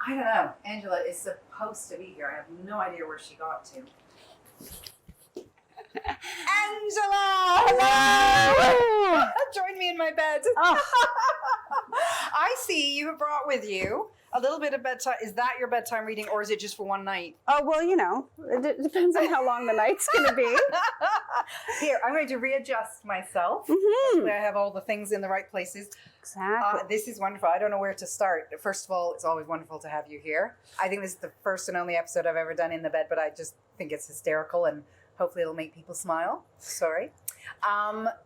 I don't know. Angela is supposed to be here. I have no idea where she got to. Angela! Hello! Join me in my bed. Oh. I see you have brought with you a little bit of bedtime. Is that your bedtime reading, or is it just for one night? Oh, well, you know, it depends on how long the night's going to be. Here, I'm going to readjust myself. Mm-hmm. I have all the things in the right places. Exactly. This is wonderful. I don't know where to start. First of all, it's always wonderful to have you here. I think this is the first and only episode I've ever done in the bed, but I just think it's hysterical, and hopefully it'll make people smile. Sorry.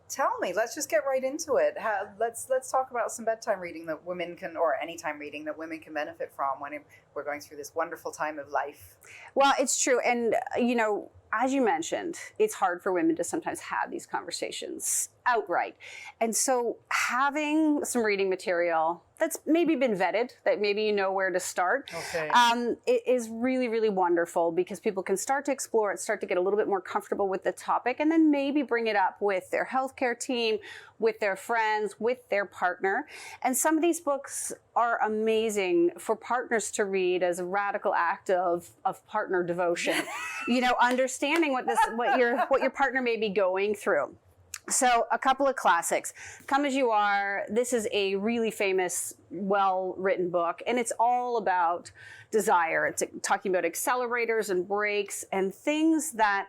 Tell me, let's just get right into it. Let's talk about some bedtime reading that women can, or anytime reading that women can benefit from when we're going through this wonderful time of life. Well, it's true. And, you know, as you mentioned, it's hard for women to sometimes have these conversations outright. And so having some reading material that's maybe been vetted, that maybe you know where to start, it is really, really wonderful, because people can start to explore it, start to get a little bit more comfortable with the topic, and then maybe bring it up with their healthcare team, with their friends, with their partner. And some of these books are amazing for partners to read as a radical act of partner devotion. You know, understanding what your partner may be going through. So a couple of classics. Come As You Are. This is a really famous, well-written book, and it's all about desire. It's talking about accelerators and brakes and things that,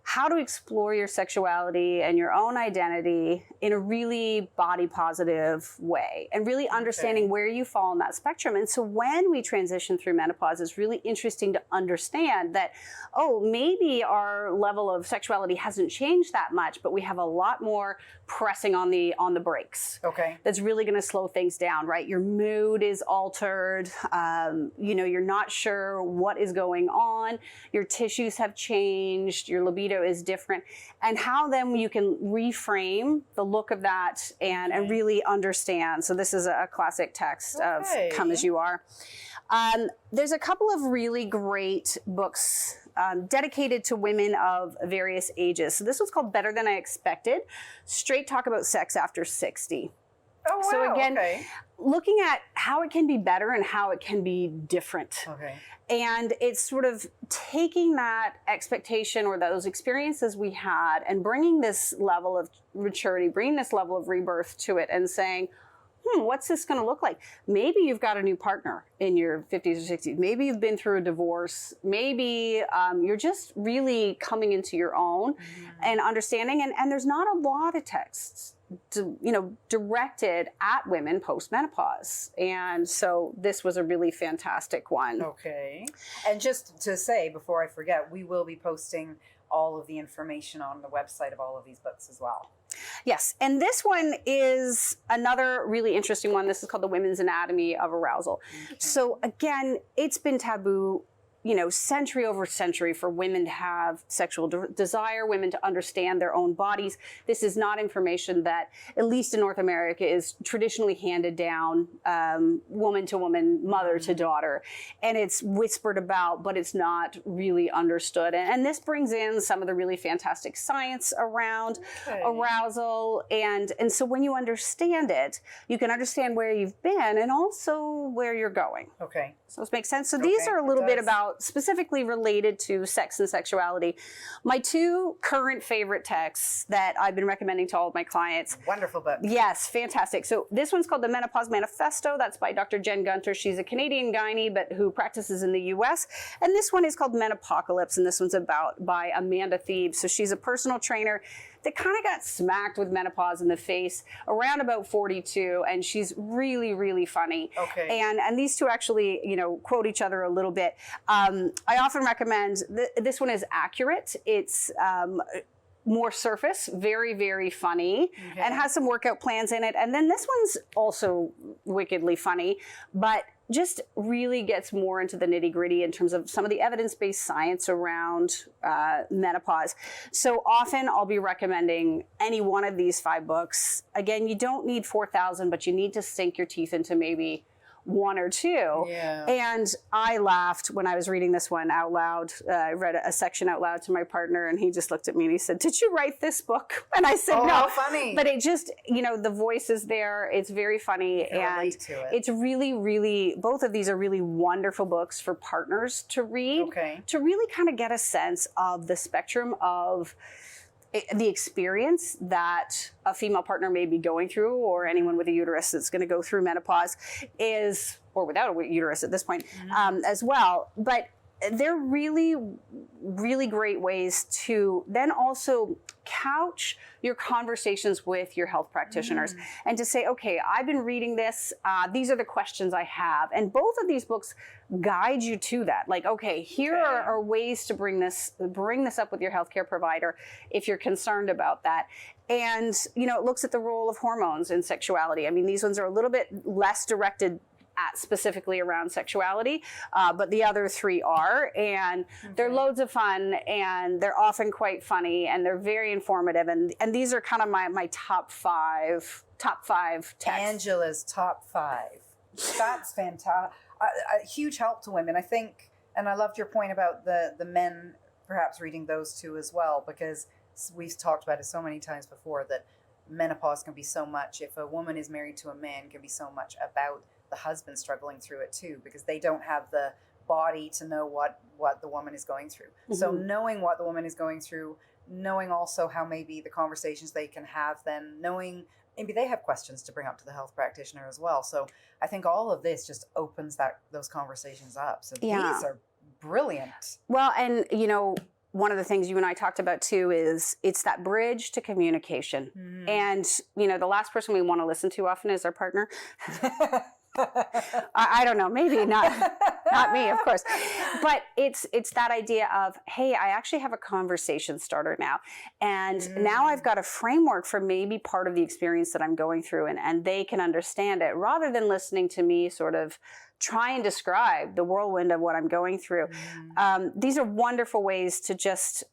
how to explore your sexuality and your own identity in a really body positive way, and really understanding where you fall on that spectrum. And so when we transition through menopause, it's really interesting to understand that, oh, maybe our level of sexuality hasn't changed that much, but we have a lot more pressing on the brakes. Okay. That's really going to slow things down, right? Your mood is altered. You know, you're not sure what is going on. Your tissues have changed. Your libido is different, and how then you can reframe the look of that and really understand. So this is a classic text of Come As You Are. There's a couple of really great books dedicated to women of various ages. So this one's called Better Than I Expected. Straight talk about sex after 60. Oh, wow. So again, looking at how it can be better and how it can be different. Okay. And it's sort of taking that expectation or those experiences we had and bringing this level of maturity, bringing this level of rebirth to it, and saying, what's this going to look like? Maybe you've got a new partner in your 50s or 60s. Maybe you've been through a divorce. Maybe you're just really coming into your own and understanding. And there's not a lot of texts directed at women post-menopause. And so this was a really fantastic one. Okay. And just to say, before I forget, we will be posting all of the information on the website of all of these books as well. Yes, and this one is another really interesting one. This is called The Women's Anatomy of Arousal. Okay. So again, it's been taboo, century over century for women to have sexual desire, women to understand their own bodies. This is not information that, at least in North America, is traditionally handed down woman to woman, mother to daughter. And it's whispered about, but it's not really understood. And this brings in some of the really fantastic science around arousal. And so when you understand it, you can understand where you've been and also where you're going. Okay. So this makes sense. So these are a little bit about specifically related to sex and sexuality. My two current favorite texts that I've been recommending to all of my clients. Wonderful book. Yes, fantastic. So this one's called The Menopause Manifesto. That's by Dr. Jen Gunter. She's a Canadian gynae, but who practices in the US. And this one is called Menopocalypse, and this one's by Amanda Thebes. So she's a personal trainer that kind of got smacked with menopause in the face around about 42, and she's really, really funny. Okay. And these two actually, quote each other a little bit. I often recommend, this one is accurate. It's more surface, very, very funny, and has some workout plans in it. And then this one's also wickedly funny, but just really gets more into the nitty-gritty in terms of some of the evidence-based science around menopause. So often I'll be recommending any one of these 5 books. Again, you don't need 4,000, but you need to sink your teeth into maybe one or two. Yeah. And I laughed when I was reading this one out loud. I read a section out loud to my partner, and he just looked at me and he said, "Did you write this book?" And I said, "Oh, "No." how funny. But it just, the voice is there. It's very funny. And it's really, really, both of these are really wonderful books for partners to read, to really kind of get a sense of the spectrum of the experience that a female partner may be going through, or anyone with a uterus that's going to go through menopause is, or without a uterus at this point, as well. But they're really, really great ways to then also couch your conversations with your health practitioners and to say, okay, I've been reading this. These are the questions I have. And both of these books guide you to that. Like, okay, here are ways to bring this up with your healthcare provider if you're concerned about that. And, it looks at the role of hormones in sexuality. I mean, these ones are a little bit less directed at specifically around sexuality, but the other three are, and they're loads of fun, and they're often quite funny, and they're very informative, and these are kind of my top five texts. Angela's top 5. That's fantastic. A huge help to women, I think, and I loved your point about the men perhaps reading those two as well, because we've talked about it so many times before that menopause can be so much, if a woman is married to a man, can be so much about the husband struggling through it too, because they don't have the body to know what the woman is going through. So knowing what the woman is going through, knowing also how maybe the conversations they can have, then knowing maybe they have questions to bring up to the health practitioner as well. So I think all of this just opens those conversations up. So these are brilliant. Well, and one of the things you and I talked about too is it's that bridge to communication. And the last person we want to listen to often is our partner. I don't know, maybe not me, of course, but it's that idea of, hey, I actually have a conversation starter now, and now I've got a framework for maybe part of the experience that I'm going through, and they can understand it, rather than listening to me sort of try and describe the whirlwind of what I'm going through. These are wonderful ways to just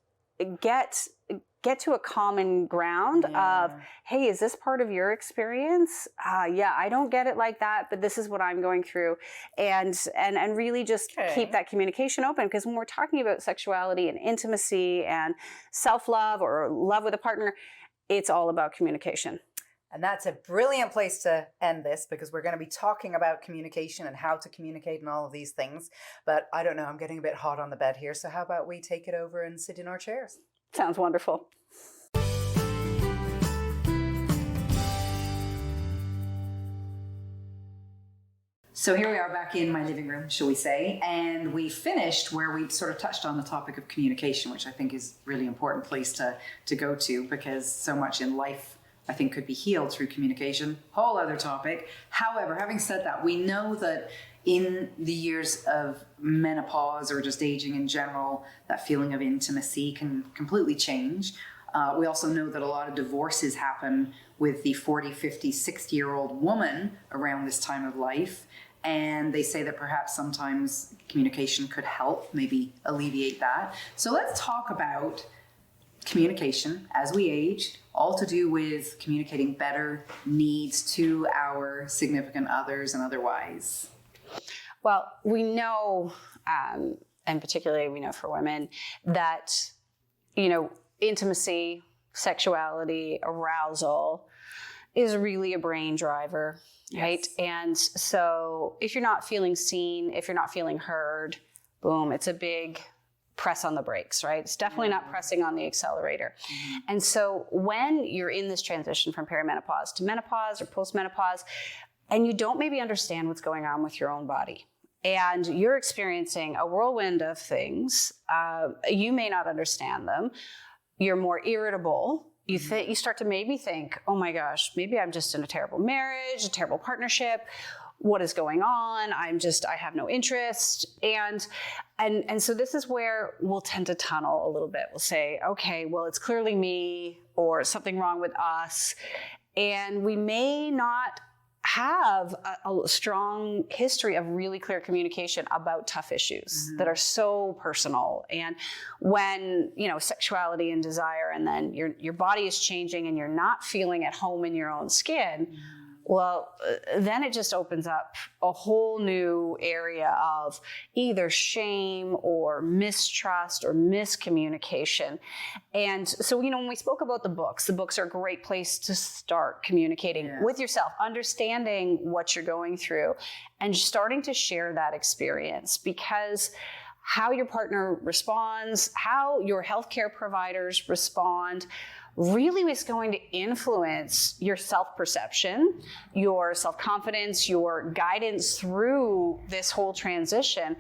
get to a common ground of, hey, is this part of your experience? Yeah, I don't get it like that, but this is what I'm going through. And really just keep that communication open, because when we're talking about sexuality and intimacy and self-love or love with a partner, it's all about communication. And that's a brilliant place to end this, because we're going to be talking about communication and how to communicate and all of these things. But I don't know, I'm getting a bit hot on the bed here. So how about we take it over and sit in our chairs? Sounds wonderful. So here we are back in my living room, shall we say, and we finished where we sort of touched on the topic of communication, which I think is a really important place to go to, because so much in life, I think, could be healed through communication. Whole other topic. However, having said that, we know that in the years of menopause, or just aging in general, that feeling of intimacy can completely change. We also know that a lot of divorces happen with the 40, 50, 60-year-old woman around this time of life. And they say that perhaps sometimes communication could help, maybe alleviate that. So let's talk about communication as we age, all to do with communicating better needs to our significant others and otherwise. Well, we know, and particularly we know for women, that, intimacy, sexuality, arousal is really a brain driver, right? And so if you're not feeling seen, if you're not feeling heard, boom, it's a big press on the brakes, right? It's definitely not pressing on the accelerator. And so when you're in this transition from perimenopause to menopause or postmenopause, and you don't maybe understand what's going on with your own body, and you're experiencing a whirlwind of things, you may not understand them. You're more irritable. You start to maybe think, oh my gosh, maybe I'm just in a terrible marriage, a terrible partnership. What is going on? I have no interest. And so this is where we'll tend to tunnel a little bit. We'll say, okay, well, it's clearly me, or something wrong with us. And we may not have a strong history of really clear communication about tough issues that are so personal. And when, sexuality and desire, and then your body is changing and you're not feeling at home in your own skin, well, then it just opens up a whole new area of either shame or mistrust or miscommunication. And so, when we spoke about the books are a great place to start communicating with yourself, understanding what you're going through, and starting to share that experience, because how your partner responds, how your healthcare providers respond, really is going to influence your self-perception, your self-confidence, your guidance through this whole transition.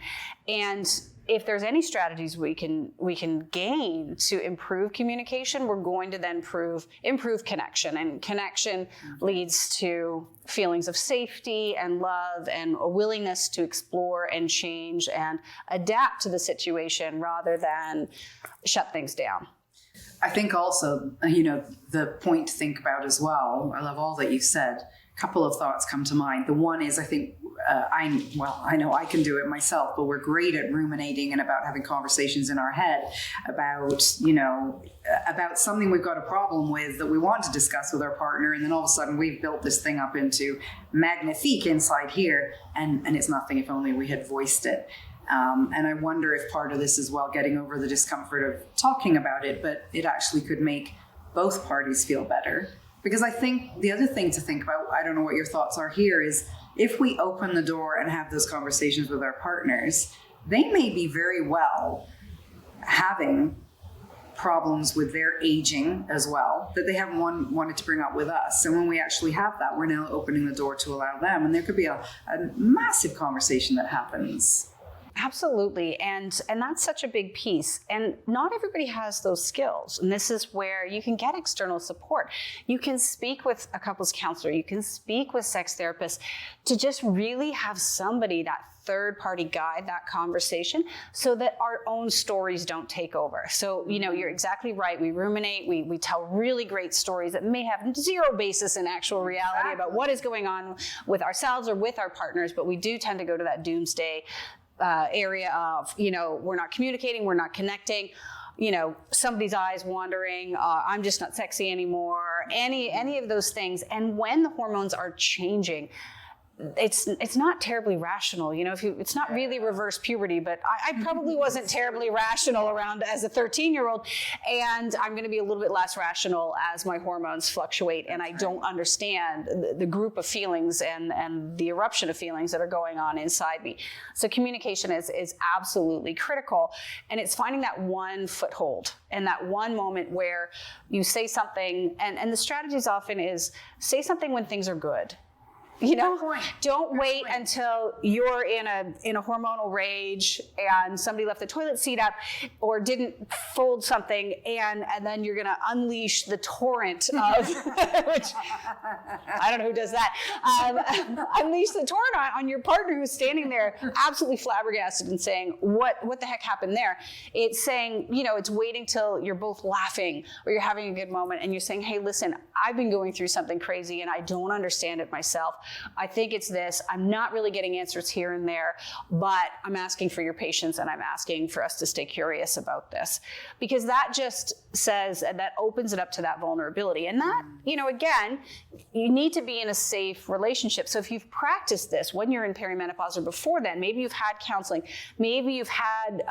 And if there's any strategies we can gain to improve communication, we're going to then improve connection. And connection leads to feelings of safety and love and a willingness to explore and change and adapt to the situation rather than shut things down. I think also, the point to think about as well, I love all that you've said. A couple of thoughts come to mind. The one is, I think, I know I can do it myself, but we're great at ruminating and about having conversations in our head about something we've got a problem with that we want to discuss with our partner. And then all of a sudden we've built this thing up into magnifique inside here. And it's nothing if only we had voiced it. And I wonder if part of this is, getting over the discomfort of talking about it, but it actually could make both parties feel better. Because I think the other thing to think about, I don't know what your thoughts are here, is if we open the door and have those conversations with our partners, they may be very well having problems with their aging as well, that they haven't wanted to bring up with us. And when we actually have that, we're now opening the door to allow them. And there could be a massive conversation that happens. Absolutely. And that's such a big piece. And not everybody has those skills. And this is where you can get external support. You can speak with a couples counselor. You can speak with sex therapists to just really have somebody, that third party, guide that conversation so that our own stories don't take over. So, you're exactly right. We ruminate, we tell really great stories that may have zero basis in actual reality about what is going on with ourselves or with our partners, but we do tend to go to that doomsday area of, we're not communicating, we're not connecting, somebody's eyes wandering, I'm just not sexy anymore, any of those things. And when the hormones are changing, it's not terribly rational. It's not really reverse puberty, but I probably wasn't terribly rational around as a 13-year-old, and I'm going to be a little bit less rational as my hormones fluctuate, and I don't understand the group of feelings and the eruption of feelings that are going on inside me. So communication is absolutely critical, and it's finding that one foothold and that one moment where you say something, and the strategies often is say something when things are good. Don't wait until you're in a hormonal rage and somebody left the toilet seat up or didn't fold something, and then you're going to unleash the torrent of, which I don't know who does that, unleash the torrent on your partner who's standing there absolutely flabbergasted and saying, what the heck happened there? It's saying, it's waiting till you're both laughing or you're having a good moment and you're saying, hey, listen, I've been going through something crazy and I don't understand it myself. I think it's this. I'm not really getting answers here and there, but I'm asking for your patience and I'm asking for us to stay curious about this, because that just says, and that opens it up to that vulnerability. And that, again, you need to be in a safe relationship. So if you've practiced this when you're in perimenopause or before then, maybe you've had counseling, maybe you've had,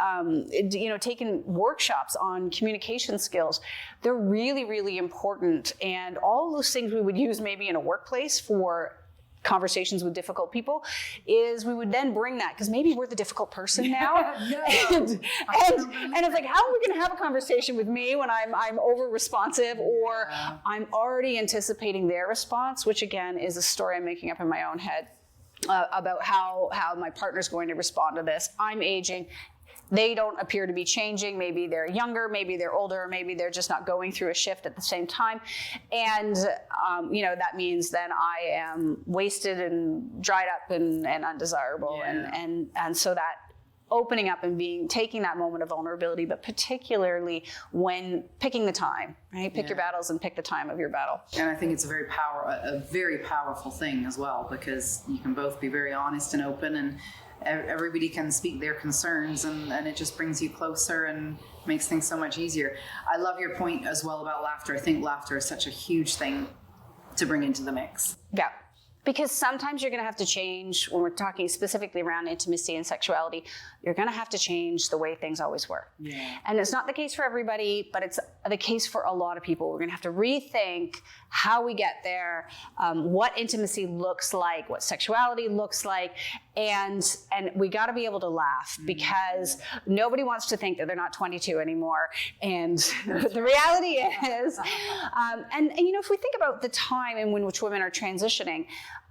taken workshops on communication skills. They're really, really important. And all of those things we would use maybe in a workplace for conversations with difficult people is we would then bring that, because maybe we're the difficult person now. and it's like, how are we going to have a conversation with me when I'm over responsive or I'm already anticipating their response, which again is a story I'm making up in my own head about how my partner's going to respond to this. I'm aging. They don't appear to be changing. Maybe they're younger, maybe they're older, maybe they're just not going through a shift at the same time. And, that means then I am wasted and dried up and undesirable. Yeah. And so that opening up and taking that moment of vulnerability, but particularly when picking the time, right? Pick your battles and pick the time of your battle. And I think it's a very powerful thing as well, because you can both be very honest and open, and everybody can speak their concerns, and it just brings you closer and makes things so much easier. I love your point as well about laughter. I think laughter is such a huge thing to bring into the mix. Yeah. Because sometimes you're going to have to change, when we're talking specifically around intimacy and sexuality, you're going to have to change the way things always were. Yeah. And it's not the case for everybody, but it's the case for a lot of people. We're going to have to rethink how we get there, what intimacy looks like, what sexuality looks like, and we got to be able to laugh, because nobody wants to think that they're not 22 anymore. And the reality is, and you know, if we think about the time in which women are transitioning,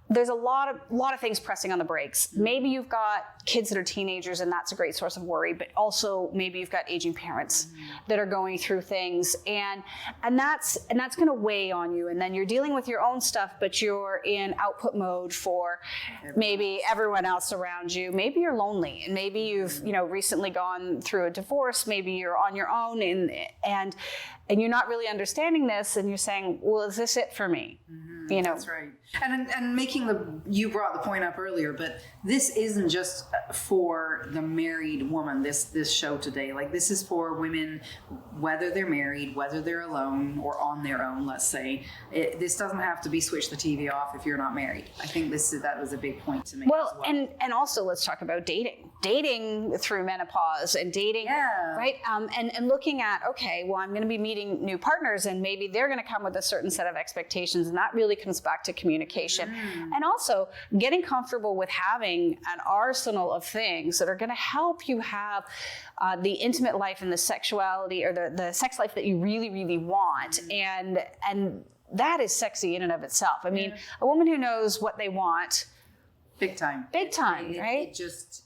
there's a lot of things pressing on the brakes. Maybe you've got kids that are teenagers, and that's a great source of worry, but also maybe you've got aging parents that are going through things, and that's going to weigh on you. And then you're dealing with your own stuff, but you're in output mode for maybe everyone else around you. Maybe you're lonely, and maybe you've, you know, recently gone through a divorce. Maybe you're on your own, and you're not really understanding this, and you're saying, well, is this it for me? You know, that's right. And making you brought the point up earlier, but this isn't just for the married woman, this show today. Like, this is for women, whether they're married, whether they're alone or on their own, let's say. This doesn't have to be switch the TV off if you're not married. I think that was a big point to make. Well, and also let's talk about dating through menopause, and dating, right? And looking at, okay, well, I'm going to be meeting new partners, and maybe they're going to come with a certain set of expectations, and that really comes back to communication. And also getting comfortable with having an arsenal of things that are going to help you have the intimate life and the sexuality, or the sex life that you really, really want. And that is sexy in and of itself. I mean, a woman who knows what they want. Big time, right?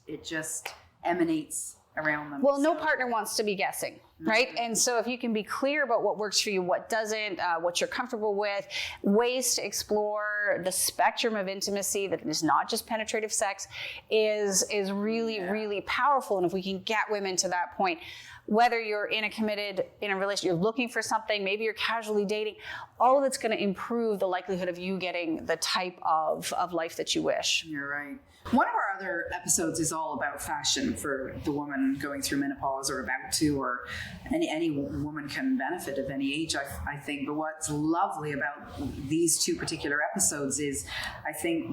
It just emanates around them. Well, no partner wants to be guessing, right? And so if you can be clear about what works for you, what doesn't, what you're comfortable with, ways to explore the spectrum of intimacy that is not just penetrative sex is really, really powerful. And if we can get women to that point, whether you're in a relationship, you're looking for something, maybe you're casually dating, all of it's going to improve the likelihood of you getting the type of life that you wish. You're right. One of our other episodes is all about fashion for the woman going through menopause, or about to, or any woman can benefit of any age, I think. But what's lovely about these two particular episodes is, I think,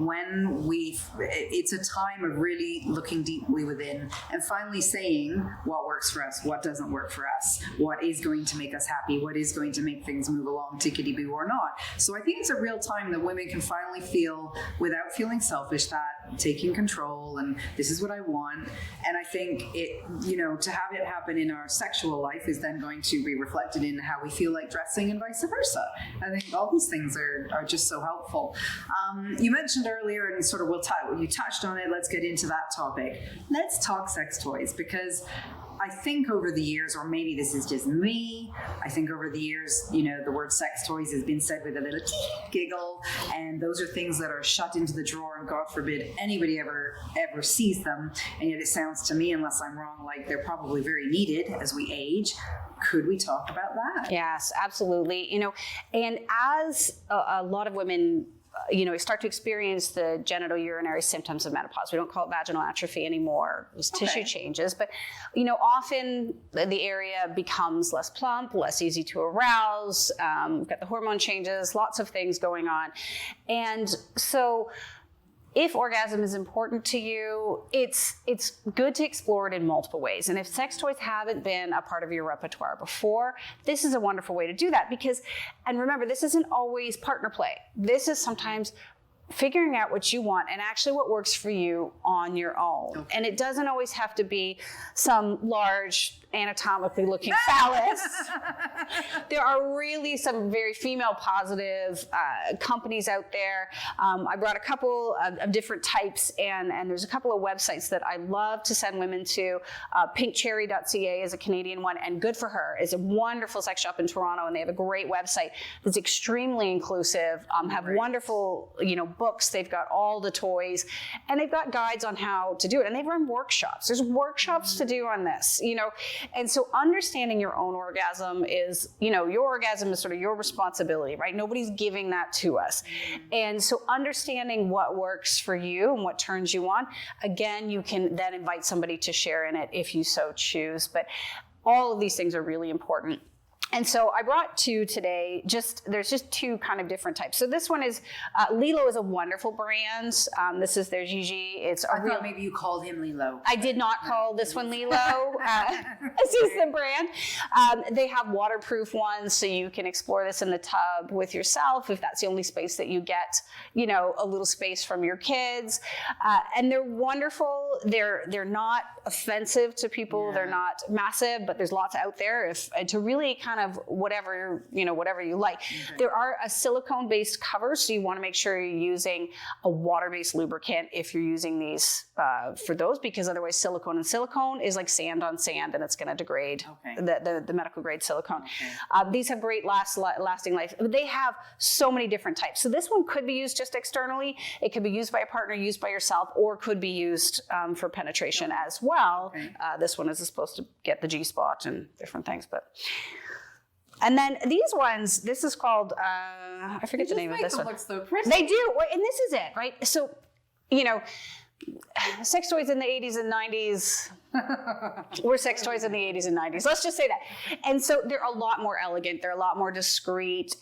it's a time of really looking deeply within and finally saying what works for us, what doesn't work for us, what is going to make us happy, what is going to make things move along tickety-boo or not. So I think it's a real time that women can finally feel, without feeling selfish, that taking control, and this is what I want. And I think to have it happen in our sexual life is then going to be reflected in how we feel like dressing, and vice versa. I think all these things are just so helpful. You mentioned earlier, and sort of you touched on it, let's get into that topic. Let's talk sex toys, because I think over the years, or maybe this is just me, I think over the years, the word sex toys has been said with a little giggle, and those are things that are shut into the drawer, and God forbid anybody ever sees them. And yet it sounds to me, unless I'm wrong, like they're probably very needed as we age. Could we talk about that? Yes, absolutely. And as a lot of women start to experience the genital urinary symptoms of menopause. We don't call it vaginal atrophy anymore. It was tissue changes. But, often the area becomes less plump, less easy to arouse. We've got the hormone changes, lots of things going on. And so if orgasm is important to you, it's good to explore it in multiple ways. And if sex toys haven't been a part of your repertoire before, this is a wonderful way to do that. And remember, this isn't always partner play. This is sometimes figuring out what you want and actually what works for you on your own. Okay. And it doesn't always have to be some large anatomically looking phallus. There are really some very female positive companies out there. I brought a couple of different types, and there's a couple of websites that I love to send women to. Pinkcherry.ca is a Canadian one, and Good for Her is a wonderful sex shop in Toronto, and they have a great website that's extremely inclusive, have wonderful, books. They've got all the toys, and they've got guides on how to do it, and they run workshops. There's workshops to do on this, And so understanding your own orgasm is, your orgasm is sort of your responsibility, right? Nobody's giving that to us. And so understanding what works for you and what turns you on, again, you can then invite somebody to share in it if you so choose. But all of these things are really important. And so I brought two today. There's just two kind of different types. So this one is Lilo is a wonderful brand. This is their Gigi. It's I thought maybe you called him Lilo. I did not call this one Lilo. This is the brand. They have waterproof ones, so you can explore this in the tub with yourself if that's the only space that you get. You know, a little space from your kids, and they're wonderful. They're not offensive to people. They're not massive, but there's lots out there to really kind of whatever you like. There are a silicone-based cover, so you want to make sure you're using a water-based lubricant if you're using these for those, because otherwise silicone is like sand on sand, and it's going to degrade the medical grade silicone. These have great lasting life. They have so many different types. So this one could be used just externally. It could be used by a partner, used by yourself, or could be used for penetration as well. This one is supposed to get the G-spot and different things, but. And then these ones, this is called, I forget the name of this one. Looks so pretty. They do, and this is it, right? So, sex toys in the 80s and 90s were sex toys in the 80s and 90s. Let's just say that. And so they're a lot more elegant. They're a lot more discreet.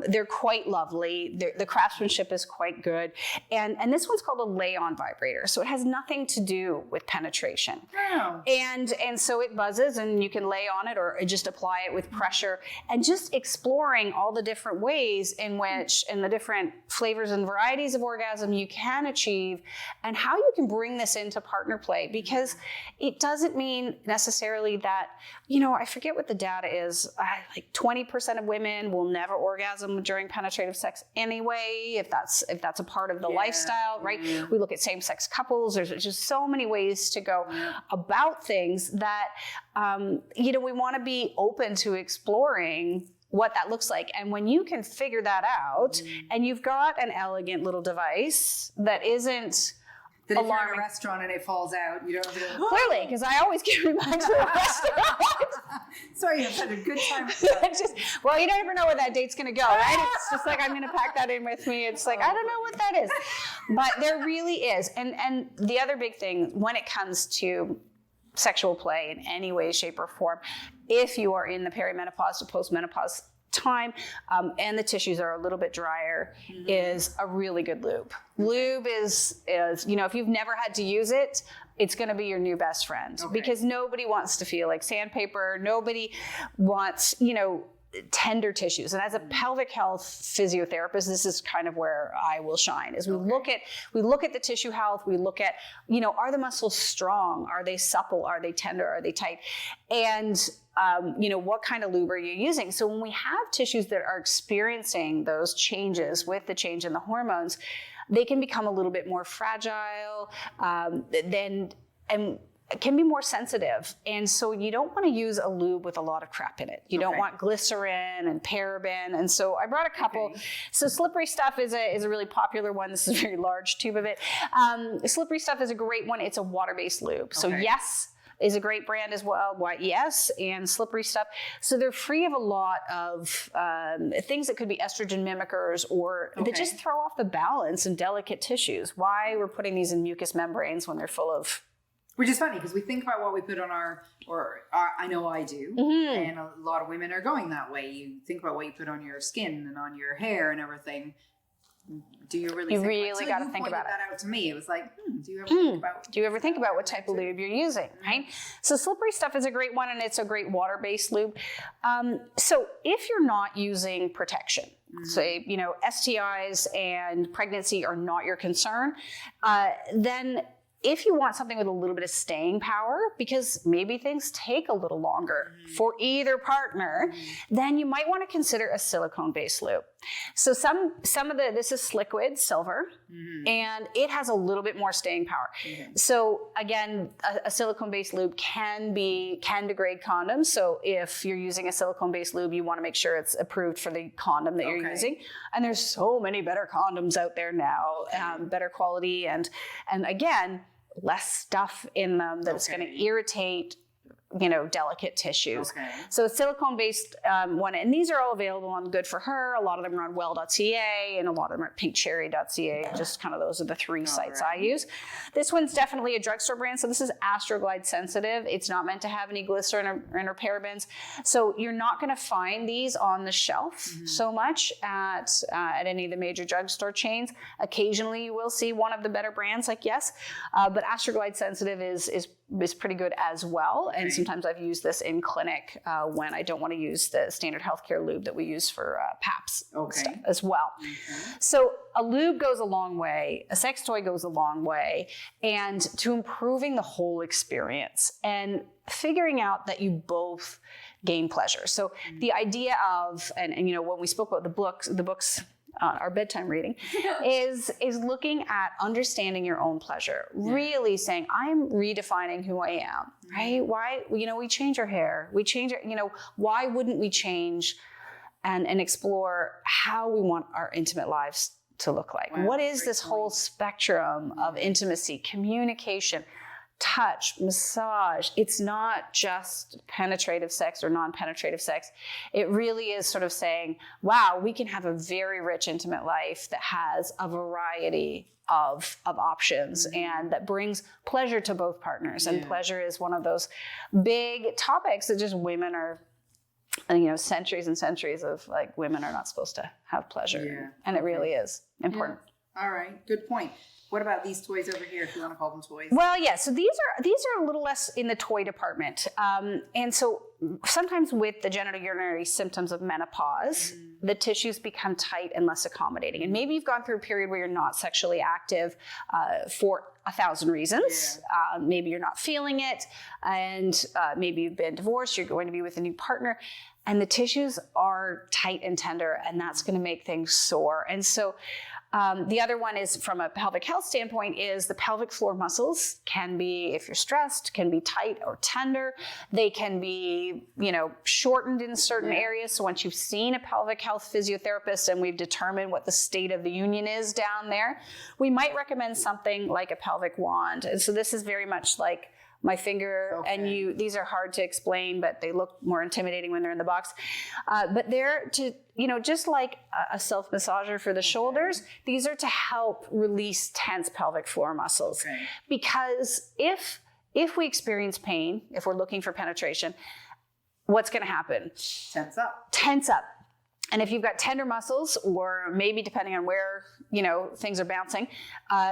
They're quite lovely. The craftsmanship is quite good. And this one's called a lay-on vibrator. So it has nothing to do with penetration. Oh. And so it buzzes, and you can lay on it or just apply it with pressure, and just exploring all the different ways in which, and the different flavors and varieties of orgasm you can achieve, and how you can bring this into partner play, because it doesn't mean necessarily that, I forget what the data is, like 20% of women will never orgasm during penetrative sex anyway, if that's a part of the lifestyle, right? We look at same-sex couples. There's just so many ways to go about things that, we want to be open to exploring what that looks like. And when you can figure that out, and you've got an elegant little device that isn't that if you're in a restaurant and it falls out, you don't have to go, clearly, because I always carry mine to a restaurant. Sorry, you've had a good time. Well, you never know where that date's going to go, right? It's just like, I'm going to pack that in with me. It's like, I don't know what that is. But there really is. And the other big thing when it comes to sexual play in any way, shape, or form, if you are in the perimenopause to postmenopause time, and the tissues are a little bit drier, is a really good lube. Lube is if you've never had to use it, it's going to be your new best friend, because nobody wants to feel like sandpaper. Nobody wants, tender tissues. And as a pelvic health physiotherapist, this is kind of where I will shine, is we look at the tissue health. We look at, are the muscles strong? Are they supple? Are they tender? Are they tight? And what kind of lube are you using? So when we have tissues that are experiencing those changes with the change in the hormones, they can become a little bit more fragile, and can be more sensitive. And so you don't want to use a lube with a lot of crap in it. You don't want glycerin and paraben. And so I brought a couple. So Slippery Stuff is a really popular one. This is a very large tube of it. Slippery Stuff is a great one. It's a water-based lube. So Yes is a great brand as well. Yes, and Slippery Stuff. So they're free of a lot of things that could be estrogen mimickers, or that just throw off the balance in delicate tissues. Why we're putting these in mucous membranes when they're full of... Which is funny, because we think about what we put on our, I know I do, and a lot of women are going that way. You think about what you put on your skin and on your hair and everything. Do you really? You really got to think about it. That out to me, it was like, do you ever think about? What type of lube you're using, right? So Slippery Stuff is a great one, and it's a great water-based lube. So if you're not using protection, say STIs and pregnancy are not your concern, then if you want something with a little bit of staying power, because maybe things take a little longer for either partner, then you might want to consider a silicone-based lube. So this is Sliquid Silver, and it has a little bit more staying power. So again, a silicone-based lube can degrade condoms. So if you're using a silicone-based lube, you want to make sure it's approved for the condom that you're using. And there's so many better condoms out there now, better quality, and again, less stuff in them that's going to irritate delicate tissues. Okay. So silicone-based one, and these are all available on Good for Her. A lot of them are on well.ca, and a lot of them are at pinkcherry.ca. Just kind of those are the three sites I use. This one's definitely a drugstore brand. So this is Astroglide sensitive. It's not meant to have any glycerin or parabens. So you're not going to find these on the shelf so much at any of the major drugstore chains. Occasionally you will see one of the better brands, but Astroglide sensitive is pretty good as well. And sometimes I've used this in clinic when I don't want to use the standard healthcare lube that we use for PAPs stuff as well. So a lube goes a long way. A sex toy goes a long way. And to improving the whole experience and figuring out that you both gain pleasure. So the idea of, and when we spoke about the books, our bedtime reading is looking at understanding your own pleasure, really saying, I'm redefining who I am, right? Why, we change our hair, we change why wouldn't we change and explore how we want our intimate lives to look like? What is this whole spectrum of intimacy, communication, touch, massage? It's not just penetrative sex or non-penetrative sex. It really is sort of saying, wow, we can have a very rich, intimate life that has a variety of options and that brings pleasure to both partners. And pleasure is one of those big topics that just women are, centuries and centuries of women are not supposed to have pleasure. And it really is important. All right. Good point. What about these toys over here, if you want to call them toys? Well, yeah. So these are a little less in the toy department. And so sometimes with the genital urinary symptoms of menopause, the tissues become tight and less accommodating. And maybe you've gone through a period where you're not sexually active for 1,000 reasons. Maybe you're not feeling it. And maybe you've been divorced. You're going to be with a new partner. And the tissues are tight and tender. And that's going to make things sore. And so the other one is from a pelvic health standpoint is the pelvic floor muscles can be, if you're stressed, can be tight or tender. They can be, shortened in certain areas. So once you've seen a pelvic health physiotherapist and we've determined what the state of the union is down there, we might recommend something like a pelvic wand. And so this is very much like my finger, and these are hard to explain, but they look more intimidating when they're in the box. But they're to, just like a self-massager for the shoulders, these are to help release tense pelvic floor muscles. Because if we experience pain, if we're looking for penetration, what's going to happen? Tense up. And if you've got tender muscles, or maybe depending on where, things are bouncing,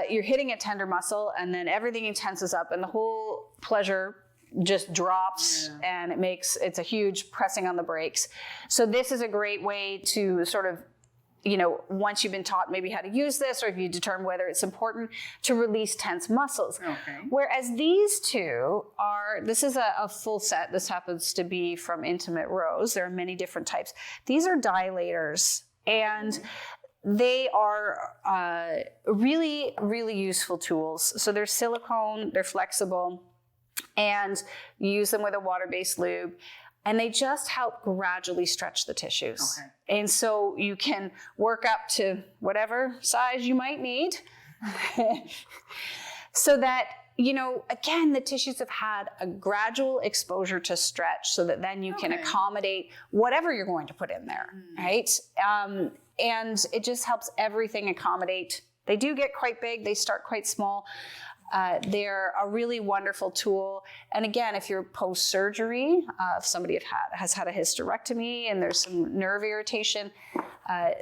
you're hitting a tender muscle and then everything tenses up and the whole pleasure just drops and it's a huge pressing on the brakes. So this is a great way to sort of, once you've been taught maybe how to use this, or if you determine whether it's important, to release tense muscles. Whereas these two this is a full set. This happens to be from Intimate Rose. There are many different types. These are dilators, and they are really, really useful tools. So they're silicone, they're flexible, and you use them with a water-based lube. And they just help gradually stretch the tissues. And so you can work up to whatever size you might need so that, again, the tissues have had a gradual exposure to stretch so that then you can accommodate whatever you're going to put in there, right? And it just helps everything accommodate. They do get quite big. They start quite small. They're a really wonderful tool. And again, if you're post-surgery, if somebody has had a hysterectomy and there's some nerve irritation,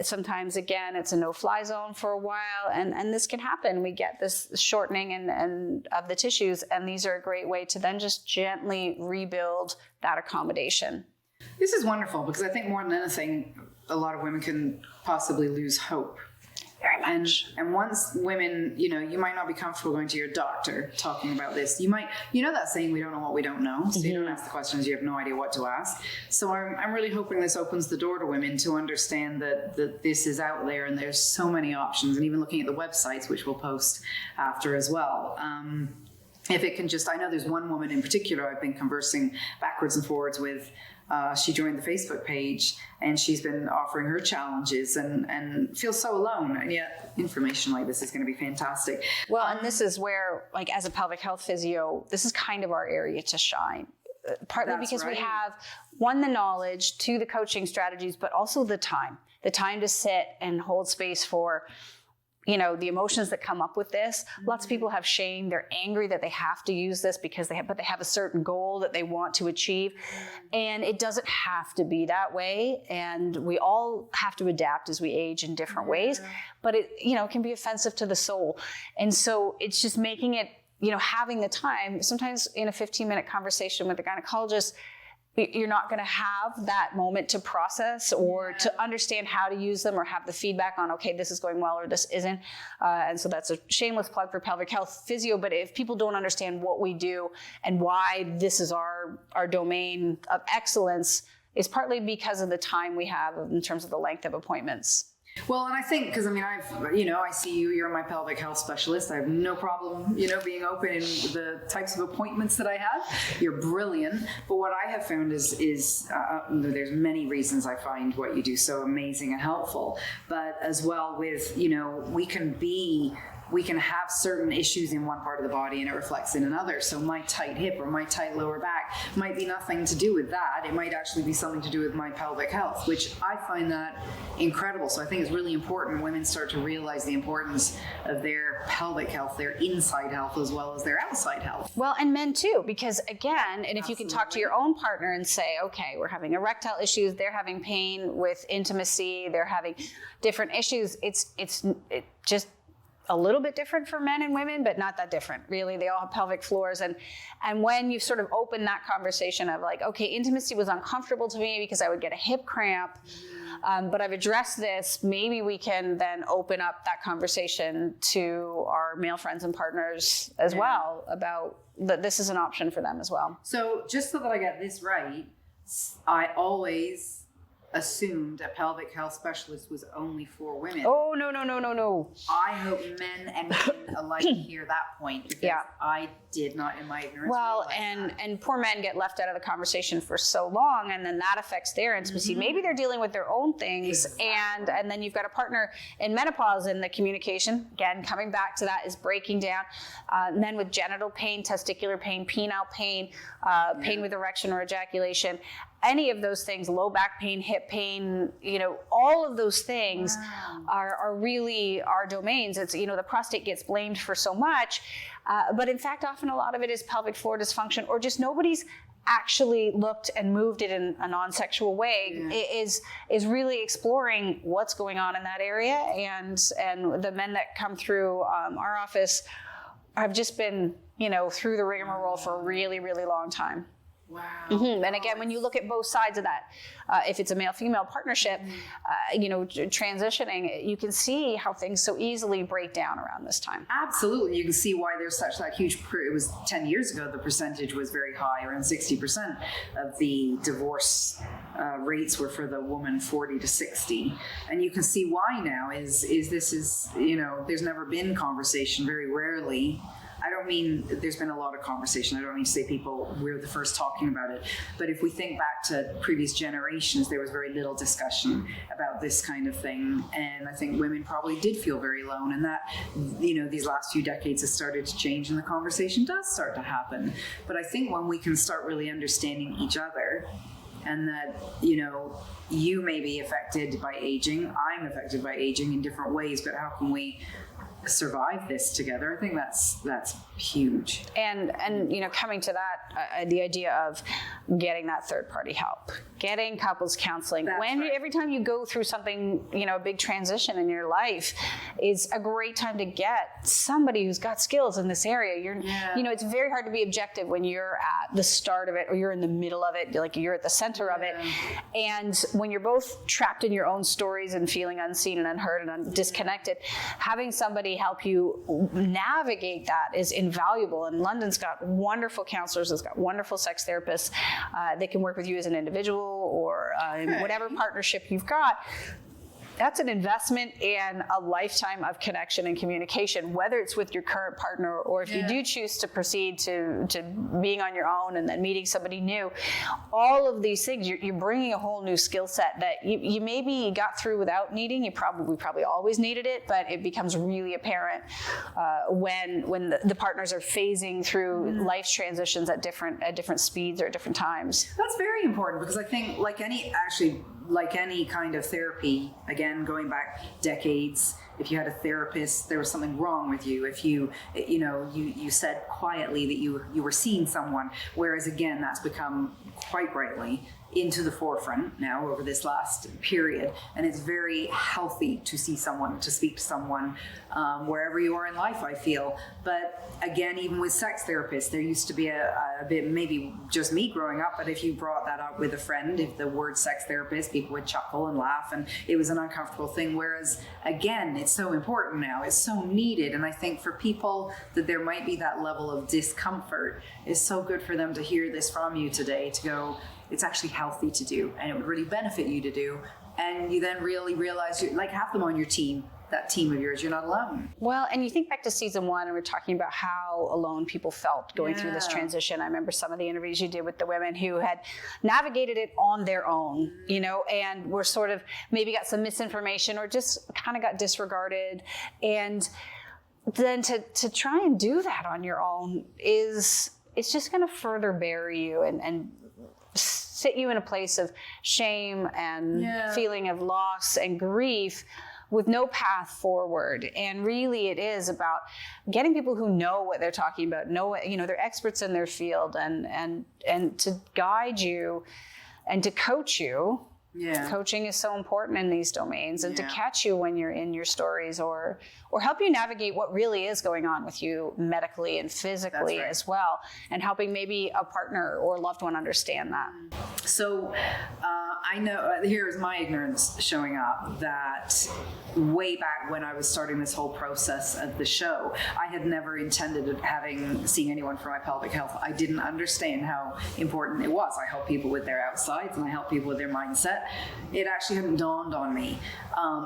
sometimes, again, it's a no-fly zone for a while. And this can happen. We get this shortening and of the tissues. And these are a great way to then just gently rebuild that accommodation. This is wonderful because I think more than anything, a lot of women can possibly lose hope. Very much. And once women, you might not be comfortable going to your doctor talking about this. You might, that saying, we don't know what we don't know. So you don't ask the questions, you have no idea what to ask. So I'm really hoping this opens the door to women to understand that this is out there and there's so many options. And even looking at the websites, which we'll post after as well. If it can I know there's one woman in particular I've been conversing backwards and forwards with. She joined the Facebook page and she's been offering her challenges and feels so alone. And yet information like this is going to be fantastic. Well, and this is where, as a pelvic health physio, this is kind of our area to shine. partly That's because we right. have, one, the knowledge, two, the coaching strategies, but also the time to sit and hold space for, you know, the emotions that come up with this. Lots of people have shame. They're angry that they have to use this because they have a certain goal that they want to achieve. And it doesn't have to be that way. And we all have to adapt as we age in different ways, but it, you know, can be offensive to the soul. And so it's just making it, you know, having the time. Sometimes in a 15-minute conversation with a gynecologist, you're not going to have that moment to process or to understand how to use them or have the feedback on, okay, this is going well or this isn't. And so that's a shameless plug for pelvic health physio. But if people don't understand what we do and why this is our domain of excellence, is partly because of the time we have in terms of the length of appointments. Well, and I think, because I mean, I see you're my pelvic health specialist. I have no problem, being open in the types of appointments that I have. You're brilliant. But what I have found is there's many reasons I find what you do so amazing and helpful. But as well with, we can have certain issues in one part of the body and it reflects in another. So my tight hip or my tight lower back might be nothing to do with that. It might actually be something to do with my pelvic health, which I find that incredible. So I think it's really important women start to realize the importance of their pelvic health, their inside health, as well as their outside health. Well, and men too, because again, and if you can talk to your own partner and say, okay, we're having erectile issues, they're having pain with intimacy, they're having different issues. It's just a little bit different for men and women, but not that different. Really, they all have pelvic floors. And when you sort of open that conversation of like, okay, intimacy was uncomfortable to me because I would get a hip cramp, but I've addressed this, maybe we can then open up that conversation to our male friends and partners as well about that this is an option for them as well. So just so that I get this right, I always assumed a pelvic health specialist was only for women. Oh, no. I hope men and women alike hear that point, because I did not, in my ignorance. Well, and poor men get left out of the conversation for so long, and then that affects their intimacy. Maybe they're dealing with their own things, and then you've got a partner in menopause, and the communication, again, coming back to that, is breaking down. Men with genital pain, testicular pain, penile pain, pain with erection or ejaculation, any of those things, low back pain, hip pain, all of those things are really our domains. It's, the prostate gets blamed for so much, but in fact, often a lot of it is pelvic floor dysfunction, or just nobody's actually looked and moved it in a non-sexual way. Is really exploring what's going on in that area. And the men that come through our office have just been, through the rigmarole for a really, really long time. Wow. And again, when you look at both sides of that, if it's a male-female partnership, transitioning, you can see how things so easily break down around this time. Absolutely. You can see why there's such that huge, it was 10 years ago, the percentage was very high, around 60% of the divorce rates were for the woman 40 to 60. And you can see why now is there's never been conversation, very rarely. I don't mean there's been a lot of conversation. I don't mean to say we're the first talking about it. But if we think back to previous generations, there was very little discussion about this kind of thing. And I think women probably did feel very alone. And that, these last few decades has started to change and the conversation does start to happen. But I think when we can start really understanding each other, and that, you may be affected by aging, I'm affected by aging in different ways, but how can we survive this together? I think that's huge. And coming to that, the idea of getting that third party help, getting couples counseling. Every time you go through something, a big transition in your life, is a great time to get somebody who's got skills in this area. It's very hard to be objective when you're at the start of it or you're in the middle of it, like you're at the center of it. And when you're both trapped in your own stories and feeling unseen and unheard and disconnected, having somebody help you navigate that is invaluable. And London's got wonderful counselors, it's got wonderful sex therapists. They can work with you as an individual or in whatever partnership you've got. that's an investment and a lifetime of connection and communication, whether it's with your current partner or if you do choose to proceed to being on your own and then meeting somebody new. All of these things, you're bringing a whole new skill set that you maybe got through without needing. We probably always needed it, but it becomes really apparent when the partners are phasing through life's transitions at different speeds or at different times. That's very important, because I think like any kind of therapy, again, going back decades, if you had a therapist, there was something wrong with you. If you said quietly that you were seeing someone, whereas again, that's become quite rightly into the forefront now over this last period. And it's very healthy to see someone, to speak to someone, wherever you are in life, I feel. But again, even with sex therapists, there used to be a bit, maybe just me growing up, but if you brought that up with a friend, if the word sex therapist, people would chuckle and laugh, and it was an uncomfortable thing. Whereas again, it's so important now, it's so needed. And I think for people that there might be that level of discomfort, it's so good for them to hear this from you today, to go, it's actually healthy to do, and it would really benefit you to do. And you then really realize, you like, have them on your team, that team of yours, you're not alone. Well, and you think back to season 1, and we're talking about how alone people felt going through this transition. I remember some of the interviews you did with the women who had navigated it on their own, and were sort of maybe got some misinformation or just kind of got disregarded. And then to try and do that on your own it's just going to further bury you and sit you in a place of shame and feeling of loss and grief with no path forward. And really it is about getting people who know what they're talking about, they're experts in their field, and to guide you and to coach you. Coaching is so important in these domains, and to catch you when you're in your stories, or help you navigate what really is going on with you medically and physically as well, and helping maybe a partner or loved one understand that. So I know, here's my ignorance showing up, that way back when I was starting this whole process of the show, I had never intended seeing anyone for my pelvic health. I didn't understand how important it was. I help people with their outsides, and I help people with their mindset. It actually hadn't dawned on me.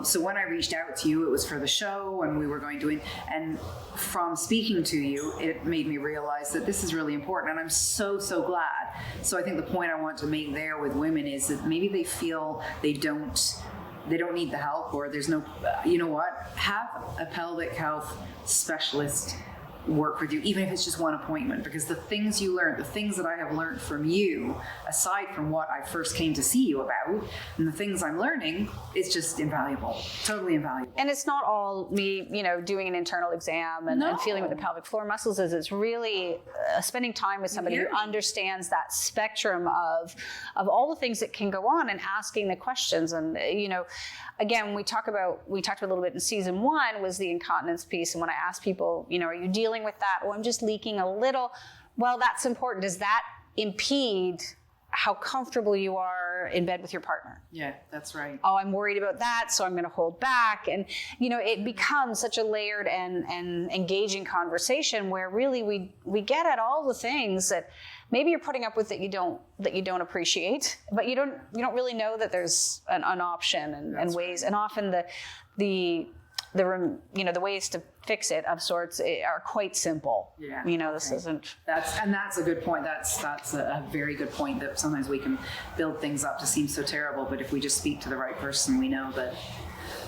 So when I reached out to you, it was for the show, and we were going to, and from speaking to you, it made me realize that this is really important, and I'm so glad. So I think the point I want to make there with women is that maybe they feel they don't need the help, or there's no, have a pelvic health specialist work with you, even if it's just one appointment, because the things you learn, the things that I have learned from you, aside from what I first came to see you about, and the things I'm learning, it's just invaluable, totally invaluable. And it's not all me, doing an internal exam and feeling what the pelvic floor muscles is. It's really spending time with somebody who understands that spectrum of all the things that can go on, and asking the questions. And again, we talked about a little bit in season 1 was the incontinence piece. And when I asked people, are you dealing with that? Oh, I'm just leaking a little. Well, that's important. Does that impede how comfortable you are in bed with your partner? Yeah, that's right. Oh, I'm worried about that, so I'm going to hold back. And, it becomes such a layered and engaging conversation where really we get at all the things that maybe you're putting up with that you don't appreciate, but you don't really know that there's an option and ways. Right. And often the ways to fix it of sorts are quite simple. Yeah. This isn't. That's a good point. That's a very good point, that sometimes we can build things up to seem so terrible, but if we just speak to the right person, we know that.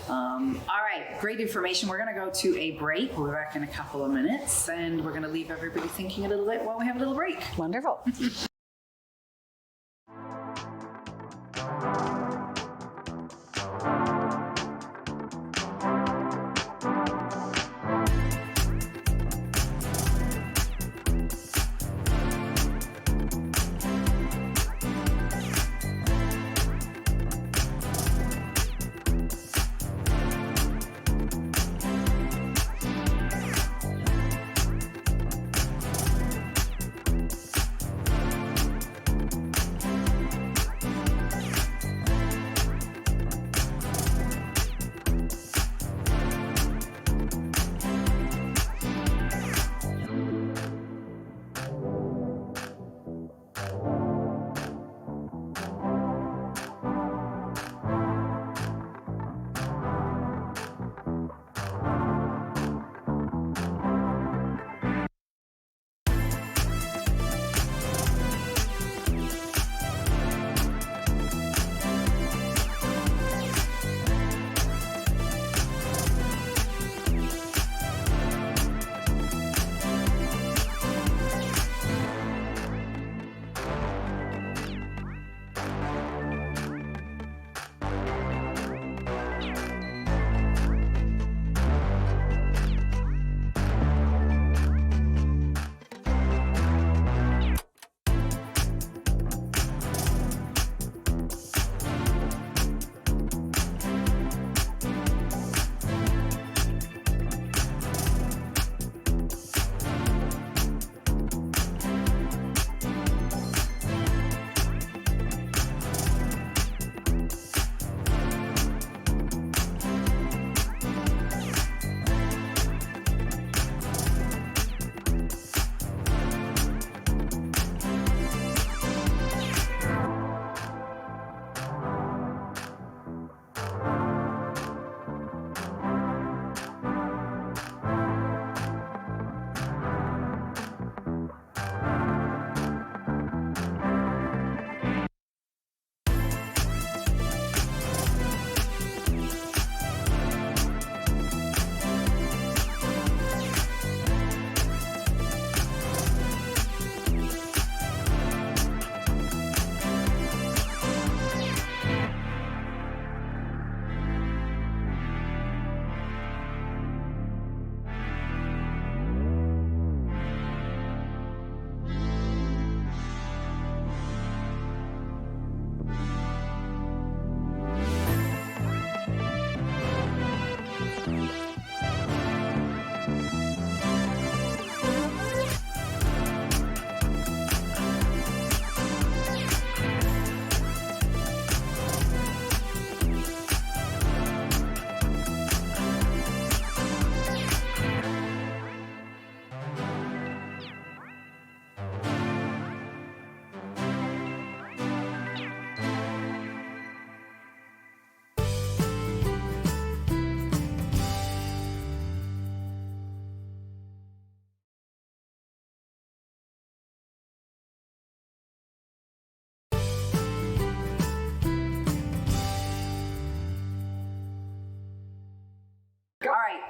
All right, great information. We're going to go to a break. We'll be back in a couple of minutes, and we're going to leave everybody thinking a little bit while we have a little break. Wonderful.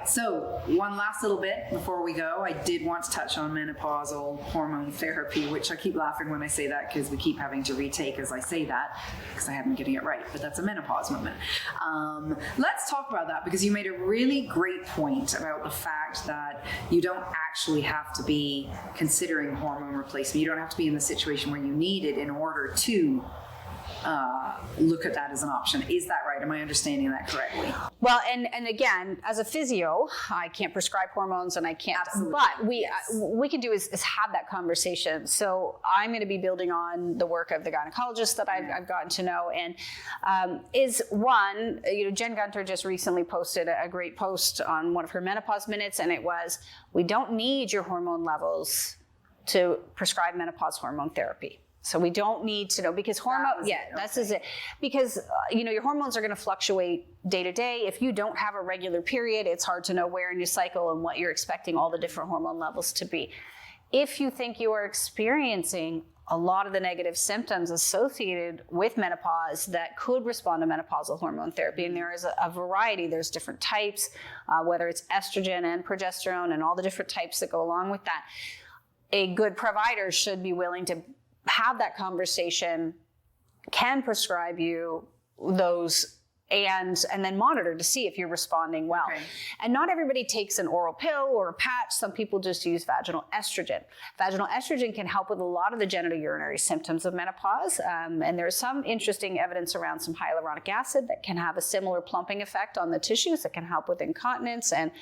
So one last little bit before we go. I did want to touch on menopausal hormone therapy, which I keep laughing when I say that because we keep having to retake as I say that because I haven't been getting it right, but that's a menopause moment. Let's talk about that because you made a really great point about the fact that you don't actually have to be considering hormone replacement. You don't have to be in the situation where you need it in order to look at that as an option. Is that right? Am I understanding that correctly? Well, and again, as a physio, I can't prescribe hormones and I can't, Absolutely. but we can do is have that conversation. So I'm going to be building on the work of the gynecologist that I've gotten to know. And is one, Jen Gunter just recently posted a great post on one of her menopause minutes. And it was, we don't need your hormone levels to prescribe menopause hormone therapy. So we don't need to know because that's it. Because your hormones are going to fluctuate day to day. If you don't have a regular period, it's hard to know where in your cycle and what you're expecting all the different hormone levels to be. If you think you are experiencing a lot of the negative symptoms associated with menopause that could respond to menopausal hormone therapy, and there is a variety, there's different types, whether it's estrogen and progesterone and all the different types that go along with that, a good provider should be willing to have that conversation, can prescribe you those and then monitor to see if you're responding well. Okay. And not everybody takes an oral pill or a patch. Some people just use vaginal estrogen. Vaginal estrogen can help with a lot of the genitourinary symptoms of menopause. And there's some interesting evidence around some hyaluronic acid that can have a similar plumping effect on the tissues that can help with incontinence and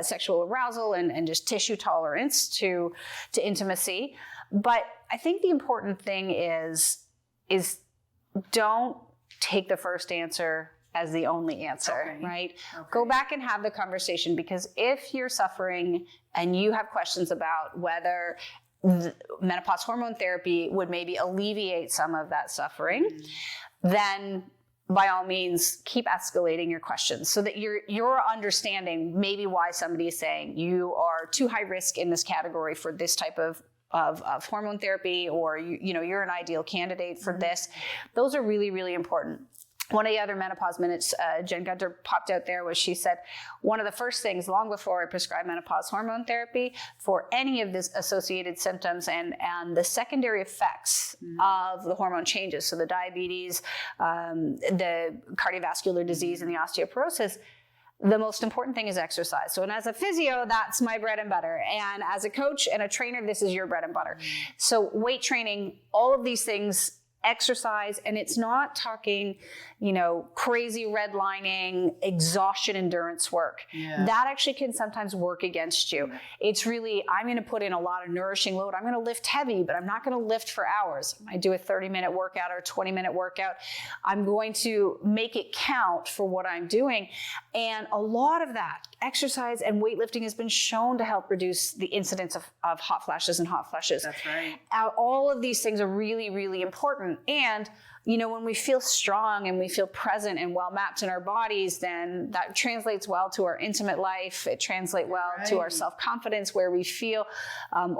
sexual arousal and just tissue tolerance to intimacy. But I think the important thing is don't take the first answer as the only answer, right? Okay. Go back and have the conversation, because if you're suffering and you have questions about whether menopause hormone therapy would maybe alleviate some of that suffering, then by all means, keep escalating your questions so that you're understanding maybe why somebody is saying you are too high risk in this category for this type of hormone therapy, or you're an ideal candidate for this. Those are really, really important. One of the other menopause minutes Jen Gunter popped out there was, she said, one of the first things long before I prescribe menopause hormone therapy for any of this associated symptoms and the secondary effects of the hormone changes, so the diabetes, the cardiovascular disease, and the osteoporosis, the most important thing is exercise. So, and as a physio, that's my bread and butter. And as a coach and a trainer, this is your bread and butter. So weight training, all of these things, exercise, and it's not talking, crazy redlining, exhaustion, endurance work. Yeah. That actually can sometimes work against you. It's really, I'm going to put in a lot of nourishing load. I'm going to lift heavy, but I'm not going to lift for hours. I do a 30-minute workout or a 20-minute workout. I'm going to make it count for what I'm doing. And a lot of that exercise and weightlifting has been shown to help reduce the incidence of hot flashes and hot flushes. That's right. All of these things are really, really important. And when we feel strong and we feel present and well mapped in our bodies, then that translates well to our intimate life. It translates well to our self-confidence, where we feel,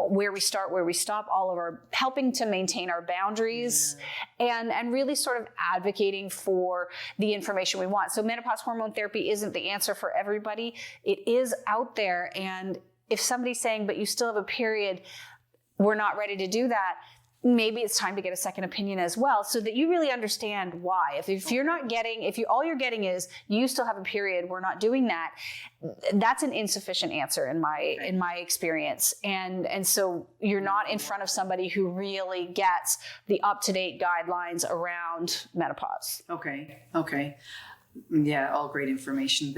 where we start, where we stop, all of our helping to maintain our boundaries and really sort of advocating for the information we want. So menopause hormone therapy isn't the answer for everybody. It is out there. And if somebody's saying, but you still have a period, we're not ready to do that, maybe it's time to get a second opinion as well, so that you really understand why. If you're not getting, all you're getting is you still have a period, we're not doing that, that's an insufficient answer in my experience. And so you're not in front of somebody who really gets the up-to-date guidelines around menopause. Okay. Yeah, all great information.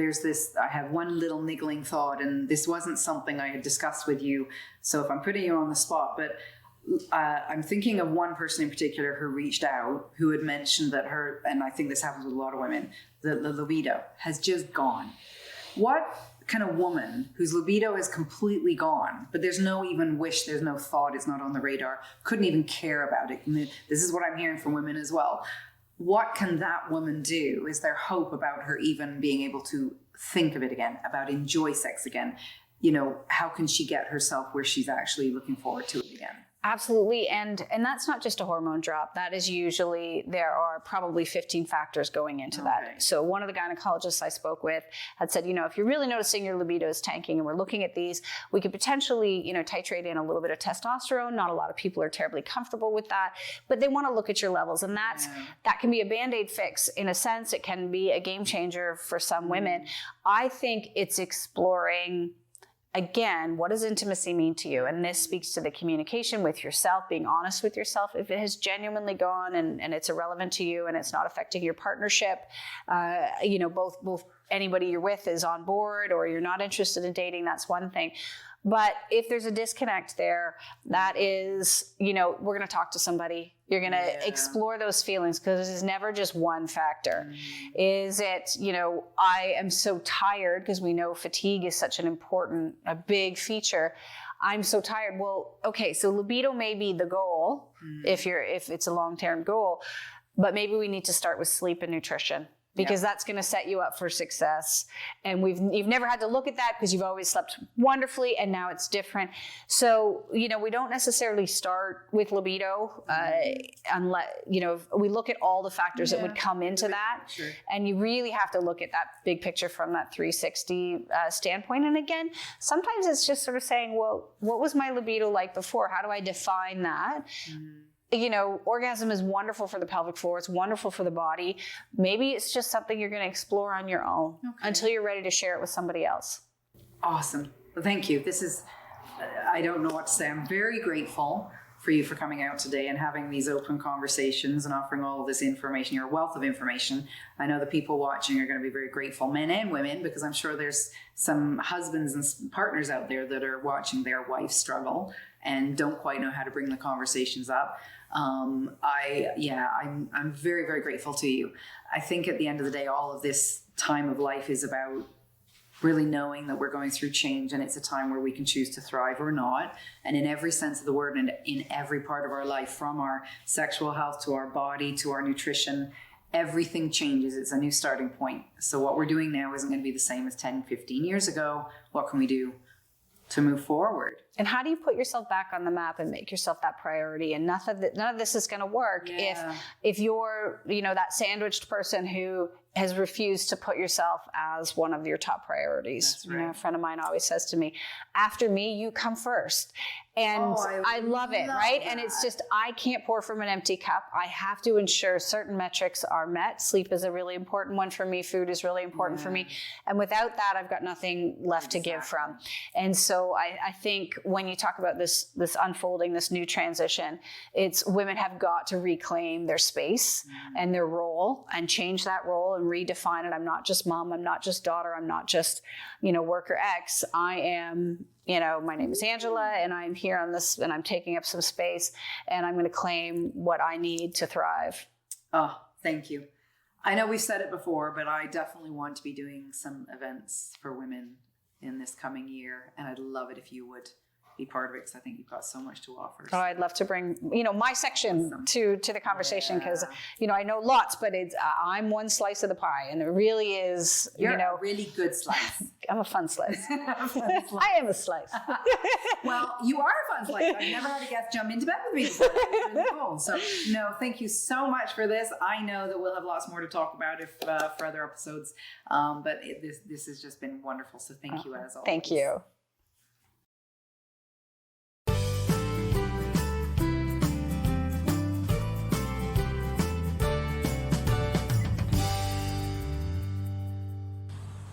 I have one little niggling thought, and this wasn't something I had discussed with you, so if I'm putting you on the spot, but I'm thinking of one person in particular who reached out, who had mentioned that her, and I think this happens with a lot of women, the libido has just gone. What kind of woman whose libido is completely gone, but there's no even wish, there's no thought, it's not on the radar, couldn't even care about it? And this is what I'm hearing from women as well. What can that woman do? Is there hope about her even being able to think of it again, about enjoy sex again? How can she get herself where she's actually looking forward to it again? Absolutely. And that's not just a hormone drop. That is usually, there are probably 15 factors going into that. So one of the gynecologists I spoke with had said, if you're really noticing your libido is tanking and we're looking at these, we could potentially, titrate in a little bit of testosterone. Not a lot of people are terribly comfortable with that, but they want to look at your levels. And that can be a Band-Aid fix in a sense. It can be a game changer for some women. I think it's exploring, again, what does intimacy mean to you? And this speaks to the communication with yourself, being honest with yourself. If it has genuinely gone and it's irrelevant to you and it's not affecting your partnership, both anybody you're with is on board or you're not interested in dating, that's one thing. But if there's a disconnect there, that is, we're going to talk to somebody. You're going to explore those feelings because it is never just one factor. Is it, I am so tired, because we know fatigue is such a big feature. I'm so tired. Well, okay, so libido may be the goal if it's a long-term goal, but maybe we need to start with sleep and nutrition. Because that's going to set you up for success. And you've never had to look at that because you've always slept wonderfully and now it's different. So, we don't necessarily start with libido unless, we look at all the factors that would come into that. Sure. And you really have to look at that big picture from that 360 standpoint. And again, sometimes it's just sort of saying, well, what was my libido like before? How do I define that? Orgasm is wonderful for the pelvic floor. It's wonderful for the body. Maybe it's just something you're going to explore on your own until you're ready to share it with somebody else. Awesome. Well, thank you. I don't know what to say. I'm very grateful for you for coming out today and having these open conversations and offering all of this information, your wealth of information. I know the people watching are going to be very grateful, men and women, because I'm sure there's some husbands and partners out there that are watching their wife struggle and don't quite know how to bring the conversations up. I'm very, very grateful to you. I think at the end of the day, all of this time of life is about really knowing that we're going through change and it's a time where we can choose to thrive or not. And in every sense of the word and in every part of our life, from our sexual health to our body to our nutrition, everything changes. It's a new starting point. So what we're doing now isn't going to be the same as 10, 15 years ago. What can we do to move forward? And how do you put yourself back on the map and make yourself that priority? And none of this is going to work if you're, that sandwiched person who has refused to put yourself as one of your top priorities. That's right. A friend of mine always says to me, after me, you come first. And I love it, right? That. And it's just, I can't pour from an empty cup. I have to ensure certain metrics are met. Sleep is a really important one for me. Food is really important for me. And without that, I've got nothing left to give from. And so I think when you talk about this unfolding, this new transition, it's women have got to reclaim their space and their role and change that role and redefine it. I'm not just mom. I'm not just daughter. I'm not just, worker X. I am, my name is Angela and I'm here on this and I'm taking up some space and I'm going to claim what I need to thrive. Oh, thank you. I know we've said it before, but I definitely want to be doing some events for women in this coming year. And I'd love it if you would be part of it, because I think you've got so much to offer. Oh, I'd love to bring, my section to the conversation, because, I know lots, but I'm one slice of the pie, and it really is, You're a really good slice. I'm a fun slice. I am a slice. Well, you are a fun slice. I've never had a guest jump into bed with me before. That's really cool. So, thank you so much for this. I know that we'll have lots more to talk about for other episodes, but this has just been wonderful. So thank you as always. Thank you.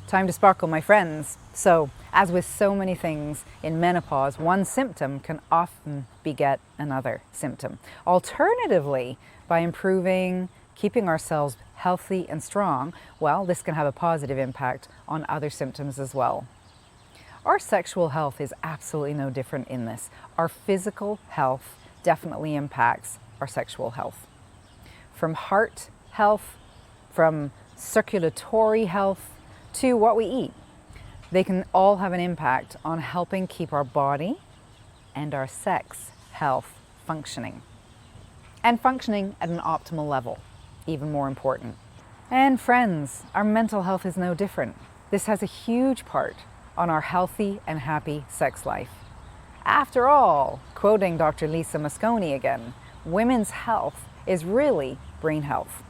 Time to sparkle, my friends. So, as with so many things in menopause, one symptom can often beget another symptom. Alternatively, by improving, keeping ourselves healthy and strong, well, this can have a positive impact on other symptoms as well. Our sexual health is absolutely no different in this. Our physical health definitely impacts our sexual health. From heart health, from circulatory health, to what we eat. They can all have an impact on helping keep our body and our sex health functioning. And functioning at an optimal level, even more important. And friends, our mental health is no different. This has a huge part on our healthy and happy sex life. After all, quoting Dr. Lisa Mosconi again, women's health is really brain health.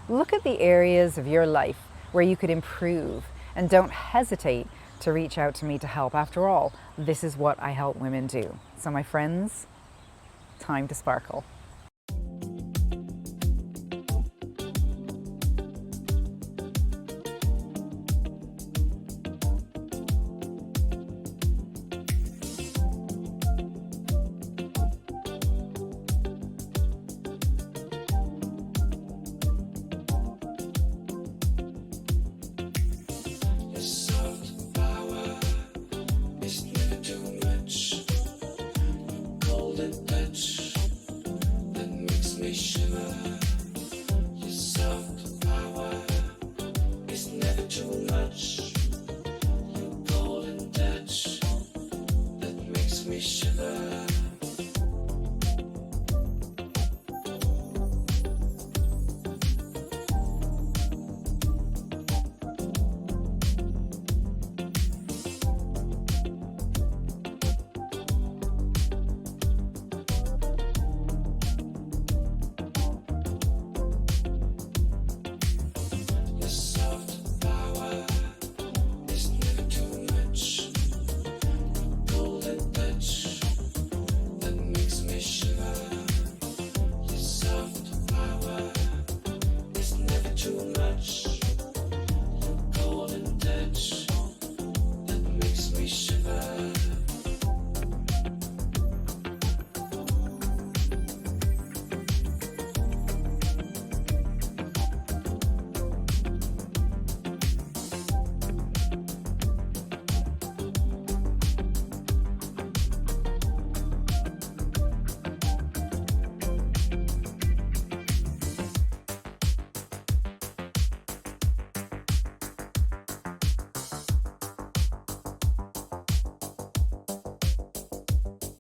Look at the areas of your life where you could improve and don't hesitate to reach out to me to help. After all, this is what I help women do. So my friends, time to sparkle.